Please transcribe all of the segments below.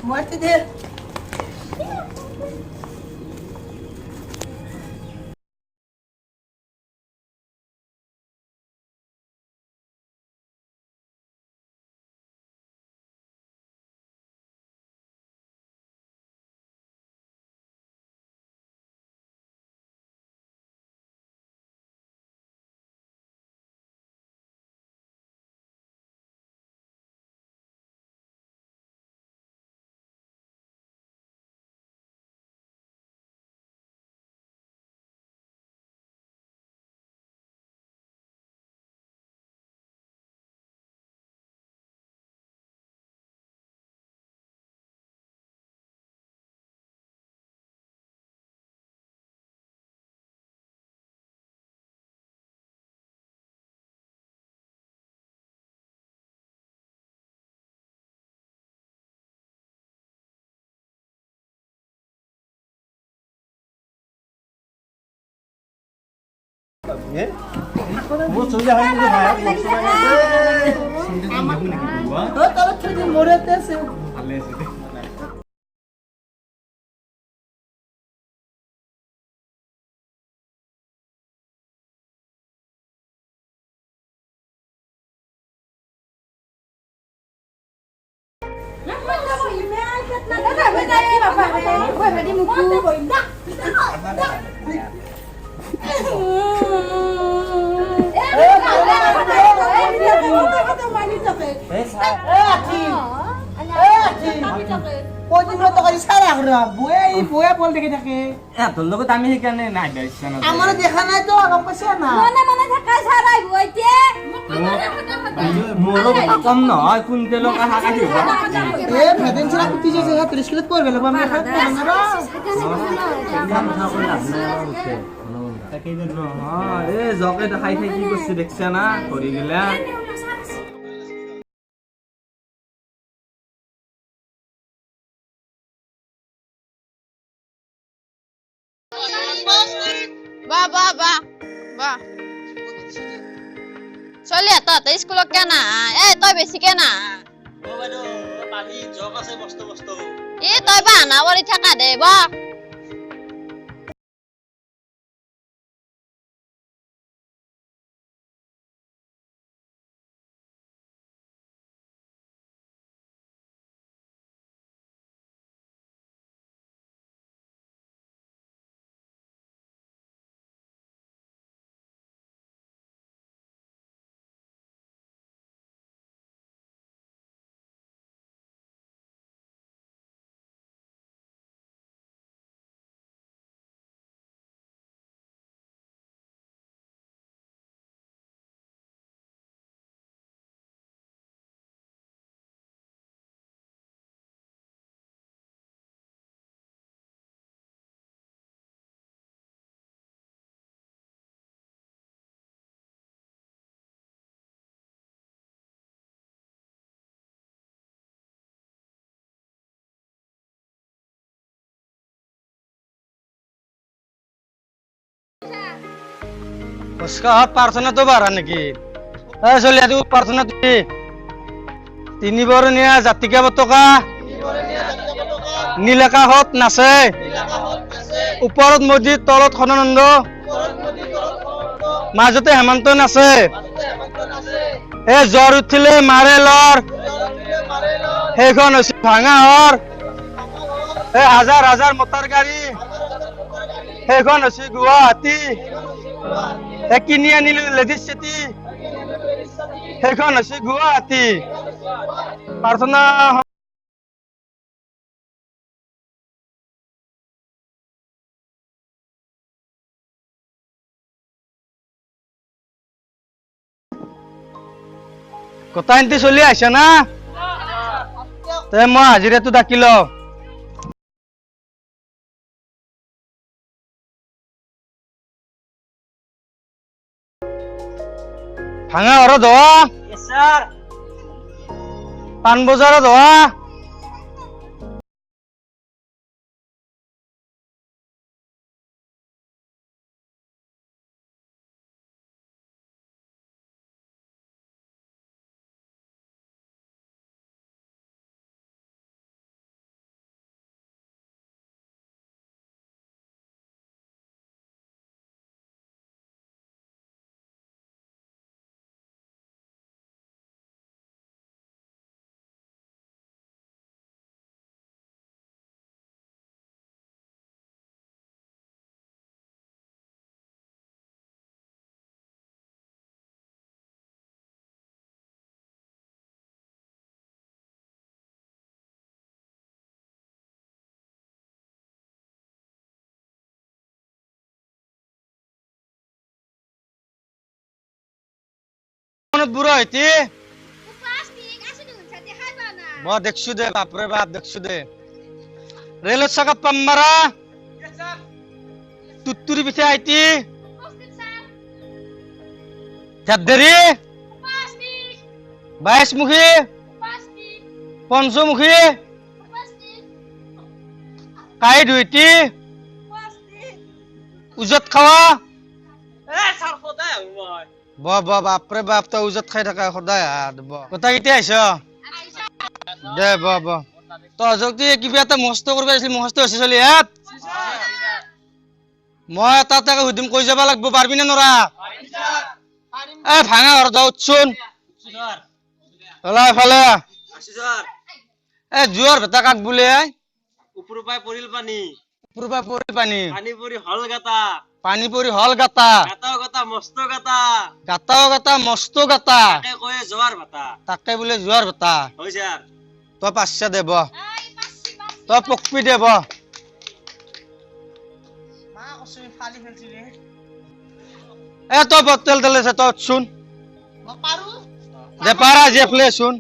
Muerte de. কদিন তো কালি সাৰা হৰা বয়া বল দেখে থাকে তোৰ লগত আমি সেইকাৰণে নাই বেছি না আমার দেখা নাই তো গম পাইছ না মনে থাকা সারাই বইতে মোৰো কথা কম নহয় কুইণ্টেলৰ কাহা কাটি এ ভেদেন ছাড়া কুটি যে 30 কিলো পড়বে লাগবে আমি খাত না এ জকে দেখাই থাকি কি করছে দেখছে না কৰি গেলা বাহ চলি তই স্কুলত কে না তই বেছিকে না তই বাহানা কৰি থাকা দে বা उसका हाथ प्रार्थना तो बारा नेকি চলি আজি প্ৰাৰ্থনা তিনি বৰণীয়া জাতিকা পতাকা নীলাকাশত নাচে ওপৰত মোদী তলত খনানন্দ মাজতে হেমন্ত নাচে এ জ্বৰ উঠিলে মাৰে লৰ সেইখন হৈছে ভাঙাহৰ এ হাজাৰ হাজাৰ মটৰ গাড়ী সেইখন হৈছে গুৱাহাটী কিনি আনিলো লেডিজ চিটি সেইখন হৈছে গুৱাহাটী প্ৰাৰ্থনা কথা এনটি চলি আহিছে না তে মই হাজিৰাটো ডাকি লওঁ ভাঙা ঘৰত পাণবজাৰত মানত বুঢ়া হইতি প্লাষ্টিক আছে দেখুন সাথে খাইবা না মই দেখছো দে বাপৰে বাপ দেখছো দে ৰেলত চাকা পাম মাৰা তুত্তুৰি পিছে আইতি প্লাষ্টিক স্যাৰ ঝাদ্দেৰি প্লাষ্টিক 22 মুখী প্লাষ্টিক পঞ্চমুখী প্লাষ্টিক কাই ধুইতি প্লাষ্টিক উজত খাৱা এ ছাৰ সদায় আহো মই বাপৰে বাপ তই উজত খাই থাকা সদায় কথা কেতিয়া আহিছ আইসা দে তই যদি কিবা এটা মস্ত কৰিব আহিছিল মস্ত হৈছে চলি ইয়াত মই তাতে সুধিম কৈ যাব লাগিব পাৰবি নে নৰা এ ভাঙা ঘৰ যাওঁ উঠচোন ওলাই ফালে এ জোৱাৰ ভেটা কাক বোলে ওপৰৰ পৰা পৰিল পানী ওপৰৰ পৰা পৰিল পানী পানী পৰি হল গাতা পানী পৰি হল গাতা গাতাও গাতা মস্ত গাতা গাতাও গাতা মস্ত গাতা তাকে কয়ে জোৱাৰ ভাতা তাকে বোলে জোৱাৰ ভেটা হয় ছাৰ তই পাঁচটা দেব আই পাসি পাসি তই পকপি দেব মা কইছে ফালি ফেলছি রে এ তই বটল তেলেছে তই উঠচোন মই পাৰো দে পাৰা যে ফ্লে চোন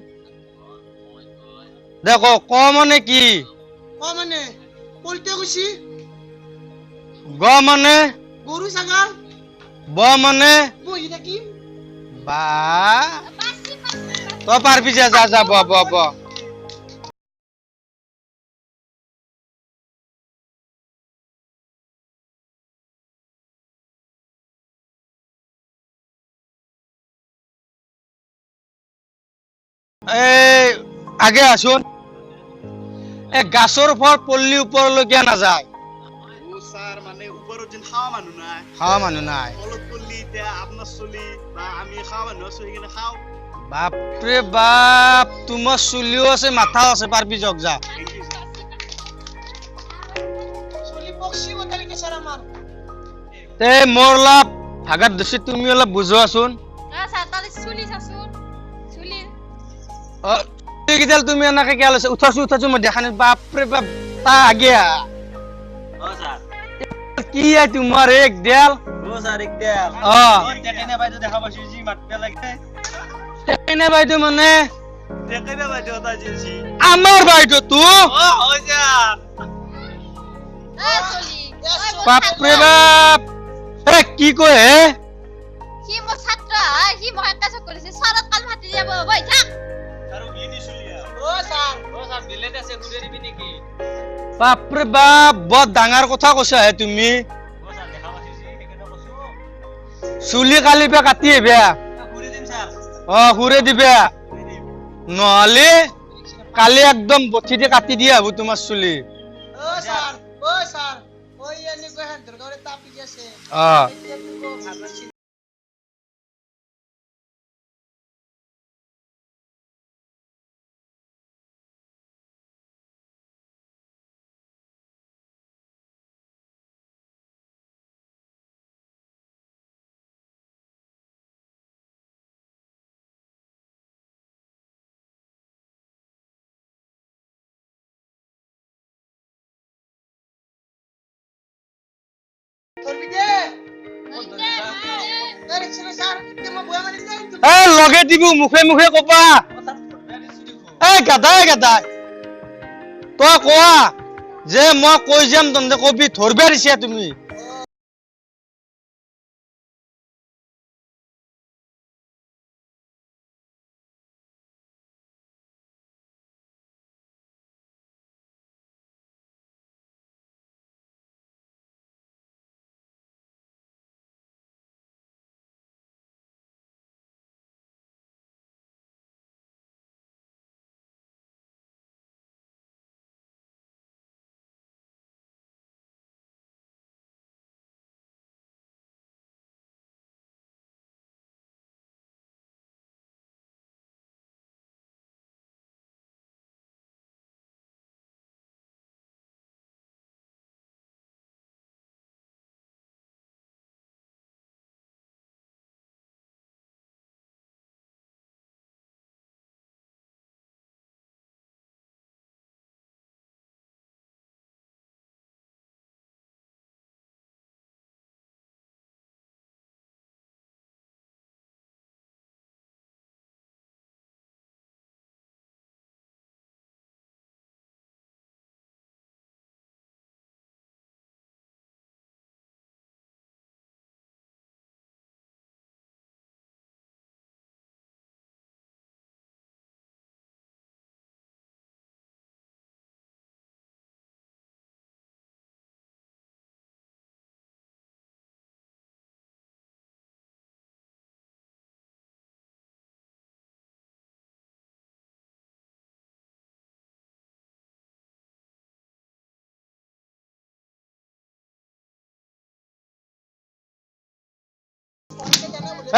দেখো ক মানে কি ক মানে কইতে কইছি গ মানে গরু ছাগল ব মানে বহি থাকিম বা পাসি পাসি তই পাৰবি যা যা যা ব এই আগে আসুন এ গাছৰ ফল পল্লী ওপৰলৈকে নাযায় ও স্যার মানে উপরত যেন খাওয়া মানুষ নাই খাওয়া মানুহ নাই তলত পড়লি এতিয়া আপনার চলি বা আমি খাওয়া মানুষ আছো সেইখানে খাও বাপৰে বাপ তোমাৰ চুলিও আছে মাথাও আছে পাৰবি যক যা চলি পক্ষি বতালি কেছাৰ আমাৰ তে মোৰ লাভ ভাগাত দছি তুমি অলপ বুজোৱাচোন স্যার তাহলে চুলি শাশুন চুলি কিডাল তুমি এনেকে কিয় লৈছে উঠাছো মই দেখা নাই বাপৰে বাপ তা আগে অ ছাৰ কি তোমাৰ এক দেল অ ছাৰ একদম অ টেকেনে বাইদেউ দেখা পাইছো যি মাতবে লাগে সেইনে বাইদেউ মানে টেকেনে বাইদেউ এটা জিনছি আমাৰ বাইদেউ তো অ হয় ছাৰ এ চলি বাপৰে বাপ এ কি কয় হে সি মোৰ ছাত্ৰ হয় সি মোক একা চক কৰিছে চৰত কাল মাতি যাব বৈ থাক আৰু কি দিছলি ও স্যাৰ অ ছাৰ বিলেত আছে গুৰে দিবি নেকি বাপৰে বাপ বৰ ডাঙৰ কথা কৈছা হে তুমি অ ছাৰ দেখা পাইছো যি সেইকাৰণে কৈছো চুলি কালি পে কাটি আহিবা গুৰে দিম ছাৰ অ সুৰে দিবা গুৰে দিম নহলে কালি একদম বঠি দি কাটি দিয়া হব তোমাৰ চুলি ও স্যার ওই এনে কই হাত ধরে তাপি গেছে অ এতিয়া তুমি ভাবছি করবি দে আরে ছিল স্যার তুমি বয়া মারি যাই এ লগে দিব মুখে মুখে কবা এ গাদা তই কোৱা যে মই কৈ যাম তহঁতে কবি ধৰবা দিছা তুমি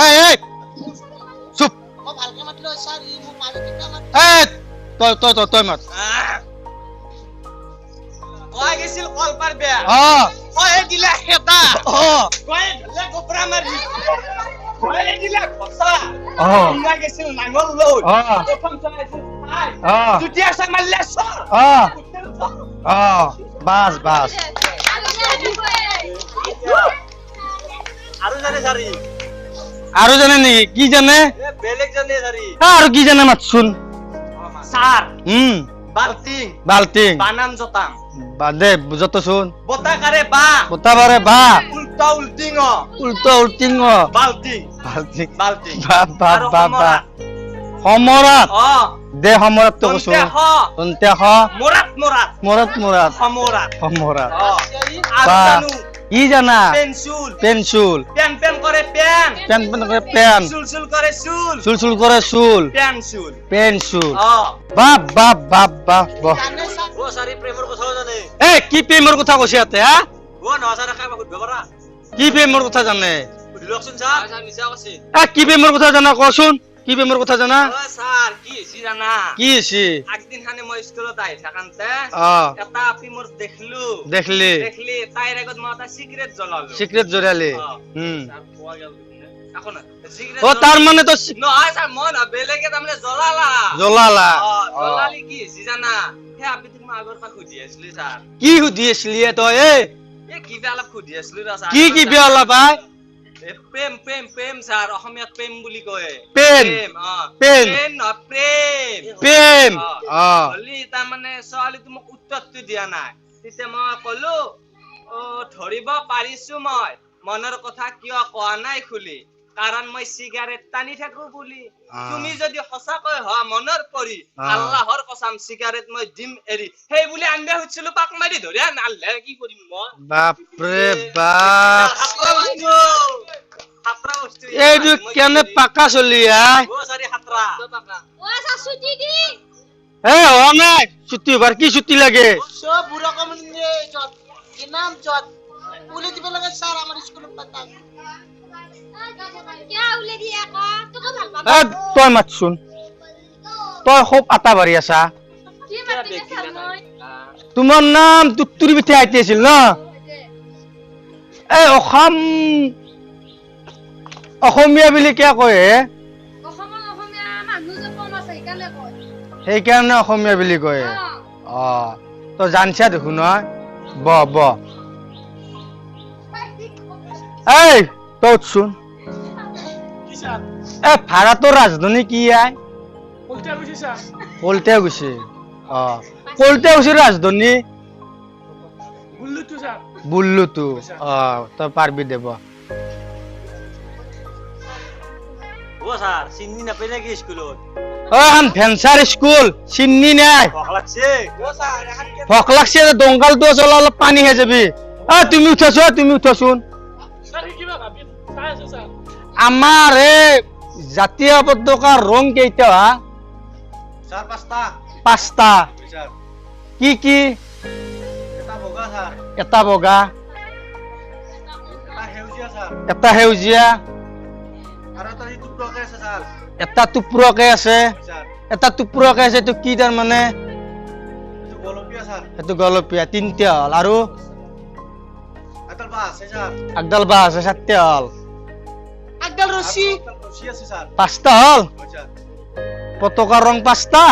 এই চুপ মই ভালকে মাতিলো ছাৰ ই মোক মাৰি কিটা মাত তই মাত কয় গেছিল কলপাৰ বেয়া কয় দিলা হেতা কয় ঢলে গোপৰা মাৰি কয় দিলা খসা ইনা গেছিল নাঙল লৈ প্ৰথম চলাইছিল দুটিয়া চাই মাৰলে সৰ বাস আৰু জানে সাৰি আৰু জানে নেকি কি জানে বেলেগ জানে সাৰি আৰু কি জানে মাতচোন সাৰ বাল্টিং বানান জতাং বাদে বুঝতছুন বতাকাৰে বা বতাবারে বা উল্টা উল্টিং বাল্টিং বা সমরাত দে সমরাত তো কছু তন্তে হ মরাত সমরাত বা কি জানা পেনসুল পেন করে পেন চুল করে চুল পেনসুল বা ও সারি প্রেমের কথা জানে এ কি প্রেমের কথা কইছে আতে হা ও নসারা খাই বাকুত বেবরা কি প্রেমের কথা জানে লক্ষণ স্যার মিছা কইছে কি প্রেমের কথা জানা কসুন কি প্রেমের কথা জানা ও স্যার কি হইছি জানা কি হইছি একদিন খানে মই স্কুলত আই থাকানতে এটা প্রেমর দেখলি তাইর আগত মই এটা সিগারেট জ্বলালো সিগারেট জ্বলালি এখন ও তার মানে তো নহয় স্যার মই না বেলেগে তামনে জ্বলালি কি হইছি জানা হে আপনি তুমি আগৰ পা খুজি আছিলি স্যাৰ কি সুধি আছিলি তই এ কিবা অলপ খুজি আছিলি ৰা স্যাৰ কি বেলা ভাই প্ৰেম স্যাৰ অসমীয়াত প্ৰেম বুলি কয় প্ৰেম হলি তাৰ মানে ছোৱালীটো মোক উত্তৰটো দিয়া নাই তেতিয়া মই কলো ও ধৰিব পাৰিছো মই মনৰ কথা কিয় কোৱা নাই খুলি কাৰণ মই সিগাৰেট টানি থাকো বুলি তুমি যদি সঁচাকৈ হ মনৰ পৰি আল্লাহৰ কসম সিগাৰেট মই দিম এৰি সেই বুলি আনবে হইছিল পাক মাৰি ধৰি আনলে কি কৰিম মই বাপ ৰে বাপ এইটো কেনে পাকা চলি আই ও সাৰি হাতৰা ও সা ছুটি দি হ নাই ছুটি বাৰ কি ছুটি লাগে সব বুড়া কমনে জত ইনাম জত পুলি দিবে লাগে স্যার আমার স্কুলত পাতা কিয়া উলে দিয়া কা তোকে ভাল পাব তই মাতচোন তই খুব আটা বাঢ়ি আছা কি মাতি চাল মই তোমাৰ নাম তুত্তুৰি পিঠে আইতে আছিল ন এই অসমীয়া বুলি কিয় কয় অসমীয়া মানুহ যে কম আছে সেইকাৰণে কয় সেইকাৰণে অসমীয়া বুলি কয় তই জানছা দেখোন নহয় ব এই তই উঠচোন ভাৰতৰ ৰাজধানী কি আই কলতিয়া গৈছে ৰাজধানী বুল্লুটো তই পাৰবি দেব ও স্যাৰ চিনি না পেলে কি স্কুলত এখন ভেঞ্চাৰ স্কুল চিন্নি নাই ভক লাগছে ও স্যার এখন ভক লাগছে দংকালটো চলা অলপ পানী হে যাবি তুমি উঠাচোন আমাৰ এই জাতীয় পতাকাৰ ৰং কেইটা স্যাৰ পাঁচটা 5টা স্যাৰ কি এটা বগা স্যাৰ এটা বগা এটা হেউজিয়া স্যাৰ এটা সেউজীয়া আৰু এটা এই টুকটাকে আছে স্যাৰ এটা টুপুৰকে আছে স্যাৰ এইটো কি তাৰ মানে এটা গোলপীয়া স্যাৰ এইটো গলপীয়া 3টা হল আৰু এটা বাস আছে স্যার একডাল বাঁহ আছে 7টা হল একদল রশি রশি আছে স্যার 5টা হল ওই স্যার পতাকাৰ ৰং 5টা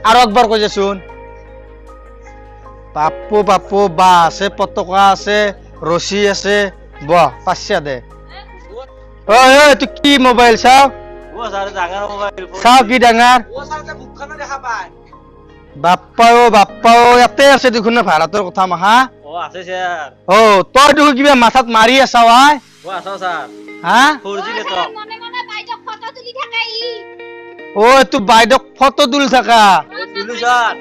আৰু একবাৰ কৈ যাচোন বাপু বাঁহ আছে পতাকা আছে ৰছী আছে বহ 5টা দে তুই কি মোবাইল চাও ও স্যাৰ ডাঙৰ মোবাইল চাও কি ডাঙৰ ও স্যাৰ এটা বুকখানা দেখা পায় বাপ্পা ইয়াতে আছে দেখোন না ভাৰতৰ কথা মাহা ও আছে স্যাৰ তই দেখোন কিবা মাথাত মাৰি আছা ভাই ও আছে স্যার হা ফোরজি তো মনে মনে বাইদেউ ফটো তুলি থাকে ই তুই বাইদেউক ফটো তুলি থাকা তুলু স্যার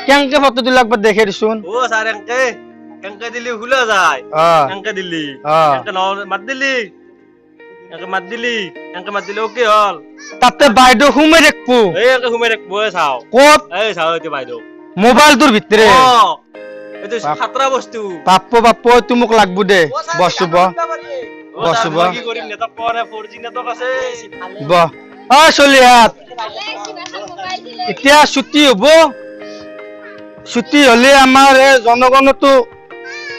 কেনেকে ফটো তুলি একবাৰ দেখে দিছোন ও স্যার এনকে দিলি ভুলে যায় এনকে দিলি এনকে মাত দিলি ওকে হল তাতে বাইদেউ সোমাই দেখবো এই এনকে ঘুমে রাখবো চাও ক'ত এই চাও এতে বাইদেউ মোবাইলটোৰ ভিতৰে এটো খাতৰা বস্তু বাপ্পা তুই মোক লাগবো দে বস্তু ও বস বহ কি কৰিম নেটক পৰে 4G নেটক আছে বহ অ চলিহাত কিবা এখন মোবাইল দিলে এতিয়া ছুটি হ'ব ছুটি হলে আমাৰ এই জনগণতো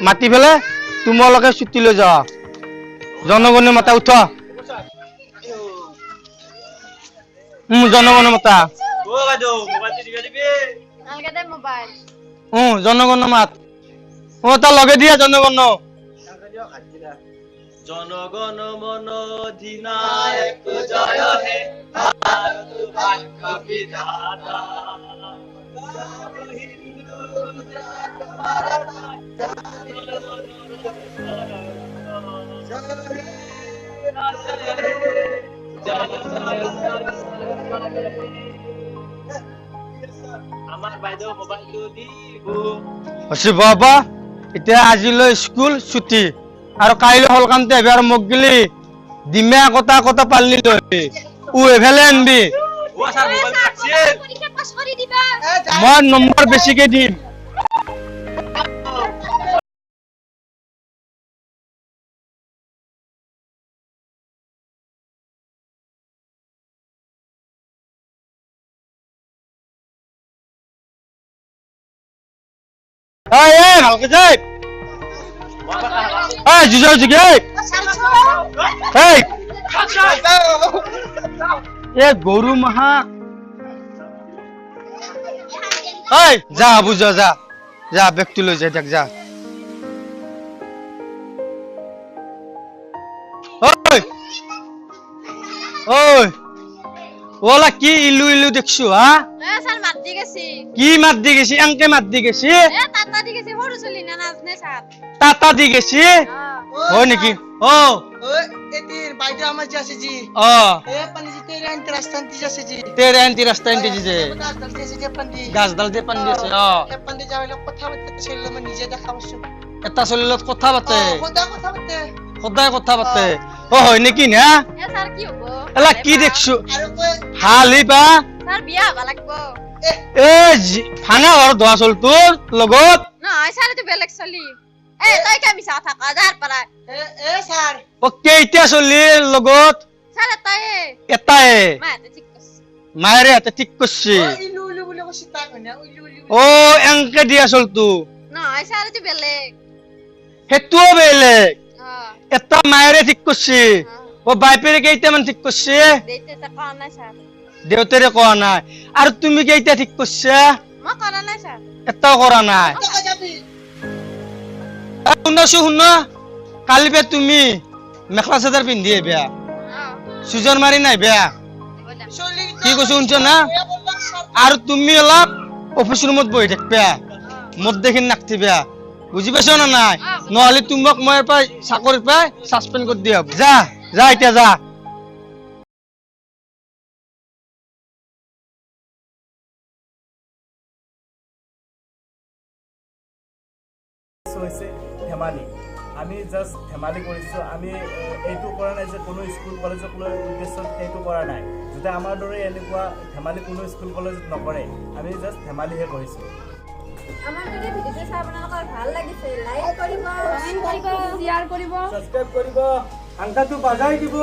মাতি পেলাই তোমালোকে ছুটি লৈ যাও জনগণে মাতা উঠ জনগণে মাতা ও বাইদেউ মোবাইলটো দিবা দিবি নালগে দে মোবাইল জনগণ মাত তা লগে দিয়া জনগণ জনগণ মন অধিনায়ক জয় হে ভাৰত ভাগ্য বিধাতা আমাৰ বাইদেউ মোবাইলটো দিব বাবা এতিয়া আজিলৈ স্কুল ছুটি আৰু কাইলৈ হলকান্তে আহিবি আৰু মোক গিলি ডিমে কথা পাললি লৈ এফালে আনবি ও স্যাৰ মোবাইল কাটছিল পৰীক্ষা পাছ কৰি দিবা মই নম্বৰ বেছিকে দিম ভালকে যাই যুঁজৰ যোগে গৰু মাহা যা বুঝ যা যা বেগটো লৈ যাই দেখ যা ওলা কি ইলু দেখছো হা স্যার মাত দি গেছি কি মাত দি গেছি এংকে মাত দি গেছি তাতা দি গেছি সৰু চলি না নাজনে স্যার টাটা দি গেছি হয় নেকি ও এটির বাইরে আমার যাচ্ছে জি ও এ পানি জি তেরে আনতে রাস্তা আনতে যাচ্ছে জি তেরে আনতি রাস্তা আনতি যে গাছ ডাল দিয়েছে যে পান্ডি গাছ ডাল দিয়ে পান দিয়েছে এ পান্ডি যাওয়ালে কথা বলতে ছিল আমি নিজে দেখা অবশ্য এটা চলিলত কথা পাতে কথা বলতে সদায় কথা পাতে হয় নেকি না স্যার কি হবো এলা কি দেখছো আর কই হালি বা স্যার বিয়া হবা লাগবো এ ভাঙা ঘর ধোৱা চল তোৰ লগত নহয় স্যাৰ তো বেলেগ চলি তই কে মিছা থাকা যাৰ পৰা এ স্যাৰ ও কেইটা চলিৰ লগত স্যাৰ তই এটাই মাতে ঠিক কস মায়েৰে হাতে ঠিক কৰছি ইলু ইলু বলে কইছি তা কইনা ইলু ইলু ও এংকে দিয়া চলতো নহয় স্যার তো বেলেগ সেইটোও বেলেগ হ্যাঁ এটা মায়েৰে ঠিক কৰছি ও বাইপেৰে কেইটামান ঠিক কৰছি দেইতে তা কোৱা নাই স্যাৰ দেউতাৰে কোৱা নাই আৰু তুমি কেইটা ঠিক কৰছা মই কৰা নাই স্যাৰ এটাও কৰা নাই টাকা যাবি শুন কালি পে তুমি মেখেলা চাদৰ পিন্ধি আহিবা সুজন মাৰি নাহিবা চলি কি কৈছো শুনছ না এ বললাম স্যাৰ আৰু তুমি অলপ অফিচ ৰুমত বহি থাকিবা মদ দেখি নাকটিবা বুজি পাইছ না নাই নহলে তোমাক মই পাই চাকৰিৰ পাই সাসপেন্ড কৰি দিয়া যা যা এতিয়া যা হৈছে ধেমালি আমি জাস্ট ধেমালি কৰিছো আমি এইটো কৰা নাই যে কোনো স্কুল কলেজক লৈ উদ্দেশ্যত এইটো কৰা নাই যাতে আমাৰ দৰে এনেকুৱা ধেমালি কোনো স্কুল কলেজত নকৰে আমি জাস্ট ধেমালিহে কৰিছো আমাৰ যদি ভিডিঅ'টো চাই আপোনালোকৰ ভাল লাগিছে লাইক কৰিব কমেন্ট কৰিব শ্বেয়াৰ কৰিব সাবস্ক্ৰাইব কৰিব আংকাটো বাজাই দিব